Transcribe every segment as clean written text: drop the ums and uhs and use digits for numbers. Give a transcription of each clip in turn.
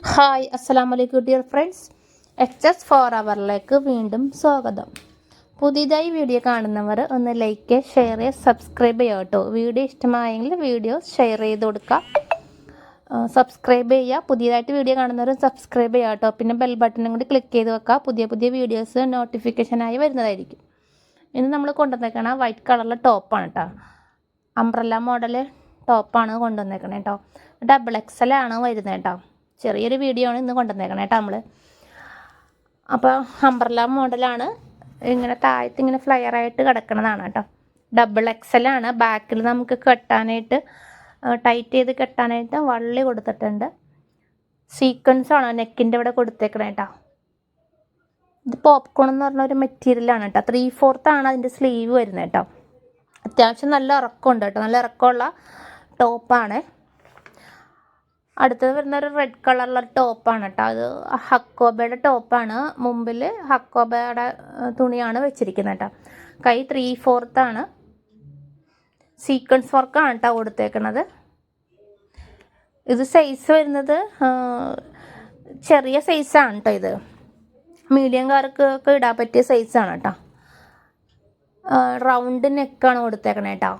Hi അസ്സലാമു അലൈക്കും dear friends. H four അവറിലേക്ക് വീണ്ടും സ്വാഗതം. പുതിയതായി വീഡിയോ കാണുന്നവർ ഒന്ന് ലൈക്ക് ഷെയർ സബ്സ്ക്രൈബ് ചെയ്യുക കേട്ടോ. വീഡിയോ ഇഷ്ടമായെങ്കിൽ വീഡിയോ ഷെയർ ചെയ്ത് കൊടുക്കുക, സബ്സ്ക്രൈബ് ചെയ്യുക. പുതിയതായിട്ട് വീഡിയോ കാണുന്നവർ സബ്സ്ക്രൈബ് ചെയ്യുക കേട്ടോ. പിന്നെ ബെൽ ബട്ടണും കൂടി ക്ലിക്ക് ചെയ്ത് വെക്കുക. പുതിയ പുതിയ വീഡിയോസ് നോട്ടിഫിക്കേഷനായി വരുന്നതായിരിക്കും. ഇന്ന് നമ്മൾ കൊണ്ടുവന്നേക്കണ വൈറ്റ് കളറിലെ ടോപ്പാണ് കേട്ടോ. അംബ്രല്ല മോഡൽ ടോപ്പാണ് കൊണ്ടുവന്നേക്കണേ കേട്ടോ. XXL ആണ് വരുന്നത് കേട്ടോ. ചെറിയൊരു വീഡിയോ ആണ് ഇന്ന് കൊണ്ടുവന്നേക്കണേ കേട്ടോ നമ്മൾ. അപ്പോൾ അംബ്രല്ല മോഡലാണ്, ഇങ്ങനെ താഴത്ത് ഇങ്ങനെ ഫ്ലയറായിട്ട് കിടക്കുന്നതാണ് കേട്ടോ. XXL ആണ്. ബാക്കിൽ നമുക്ക് കെട്ടാനായിട്ട് ടൈറ്റ് ചെയ്ത് കെട്ടാനായിട്ട് വള്ളി കൊടുത്തിട്ടുണ്ട്. സീക്വൻസ് ആണ് നെക്കിൻ്റെ ഇവിടെ കൊടുത്തേക്കണേ കേട്ടോ. ഇത് പോപ്കോൺ എന്ന് പറഞ്ഞ ഒരു മെറ്റീരിയലാണ് കേട്ടോ. 3/4 ആണ് അതിൻ്റെ സ്ലീവ് വരുന്നത് കേട്ടോ. അത്യാവശ്യം നല്ല ഇറക്കമുണ്ട് കേട്ടോ. നല്ല ഇറക്കമുള്ള ടോപ്പാണ്. അടുത്തത് വരുന്ന ഒരു റെഡ് കളറുള്ള ടോപ്പാണ് കേട്ടോ. അത് ഹക്കോബയുടെ ടോപ്പാണ്. മുമ്പിൽ ഹക്കോബയുടെ തുണിയാണ് വെച്ചിരിക്കുന്നത് കേട്ടോ. കൈ 3/4 ആണ്. സീക്വൻസ് വർക്കാണ് കേട്ടോ കൊടുത്തേക്കണത്. ഇത് സൈസ് വരുന്നത് ചെറിയ സൈസാണ് കേട്ടോ. ഇത് മീഡിയംകാർക്കൊക്കെ ഇടാൻ പറ്റിയ സൈസാണ് കേട്ടോ. റൗണ്ട് നെക്കാണ് കൊടുത്തേക്കണേ കേട്ടോ.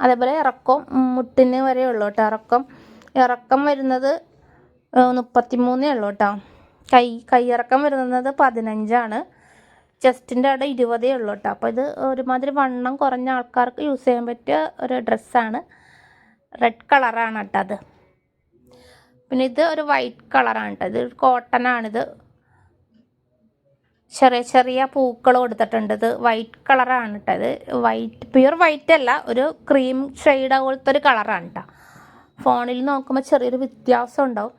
അതേപോലെ ഇറക്കം മുട്ടിന് വരെ ഉള്ളൂ കേട്ടോ. ഇറക്കം വരുന്നത് 33 ഉള്ളൂ കേട്ടോ. കൈയിറക്കം വരുന്നത് 15 ആണ്. ചെസ്റ്റിൻ്റെ അവിടെ 20 ഉള്ളൂ കേട്ടോ. അപ്പോൾ ഇത് ഒരുമാതിരി വണ്ണം കുറഞ്ഞ ആൾക്കാർക്ക് യൂസ് ചെയ്യാൻ പറ്റിയ ഒരു ഡ്രസ്സാണ്. റെഡ് കളറാണ് കേട്ടോ അത്. പിന്നെ ഇത് ഒരു വൈറ്റ് കളറാണ് കേട്ടോ. ഇത് കോട്ടനാണിത്. ചെറിയ ചെറിയ പൂക്കൾ കൊടുത്തിട്ടുണ്ട്. ഇത് വൈറ്റ് കളറാണ് കേട്ടോ. ഇത് പ്യുവർ വൈറ്റ് അല്ല, ഒരു ക്രീം ഷെയ്ഡ് പോലത്തെ ഒരു കളറാണ് കേട്ടോ. ഫോണിൽ നോക്കുമ്പോൾ ചെറിയൊരു വ്യത്യാസം ഉണ്ടാവും.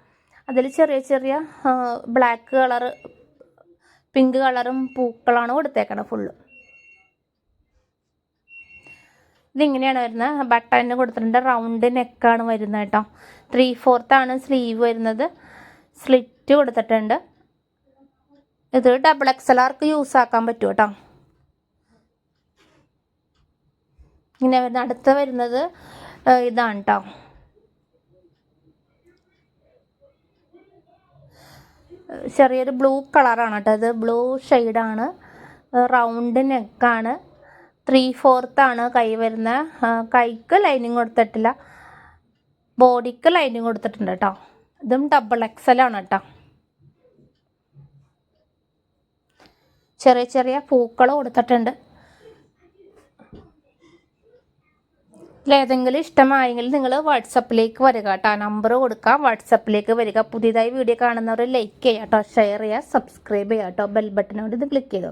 അതിൽ ചെറിയ ചെറിയ ബ്ലാക്ക് കളറ്, പിങ്ക് കളറും പൂക്കളാണ് കൊടുത്തേക്കണം ഫുള്ള്. ഇതിങ്ങനെയാണ് വരുന്നത്. ബട്ടണിന് കൊടുത്തിട്ടുണ്ട്. റൗണ്ട് നെക്കാണ് വരുന്നത് കേട്ടോ. 3/4 ആണ് സ്ലീവ് വരുന്നത്. സ്ലിറ്റ് കൊടുത്തിട്ടുണ്ട്. ഇത് XXL യൂസ് ആക്കാൻ പറ്റും കേട്ടോ. ഇങ്ങനെ വരുന്ന അടുത്ത വരുന്നത് ഇതാണ് കേട്ടോ. ചെറിയൊരു ബ്ലൂ കളറാണ് കേട്ടോ. ഇത് ബ്ലൂ ഷെയ്ഡാണ്. റൗണ്ട് നെക്കാണ്. 3/4 ആണ് കൈ വരുന്ന. കൈക്ക് ലൈനിങ് കൊടുത്തിട്ടില്ല, ബോഡിക്ക് ലൈനിങ് കൊടുത്തിട്ടുണ്ട് കേട്ടോ. ഇതും XXL ആണ് കേട്ടോ. ചെറിയ ചെറിയ പൂക്കൾ കൊടുത്തിട്ടുണ്ട്. ഇതിലേതെങ്കിലും ഇഷ്ടമായെങ്കിൽ നിങ്ങൾ വാട്സപ്പിലേക്ക് വരിക കേട്ടോ. നമ്പർ കൊടുക്കാം, വാട്സപ്പിലേക്ക് വരിക. പുതിയതായി വീഡിയോ കാണുന്നവർ ലൈക്ക് ചെയ്യുക കേട്ടോ, ഷെയർ ചെയ്യുക, സബ്സ്ക്രൈബ് ചെയ്യുക കേട്ടോ. ബെൽ ബട്ടനോട് ഇത് ക്ലിക്ക് ചെയ്തോ.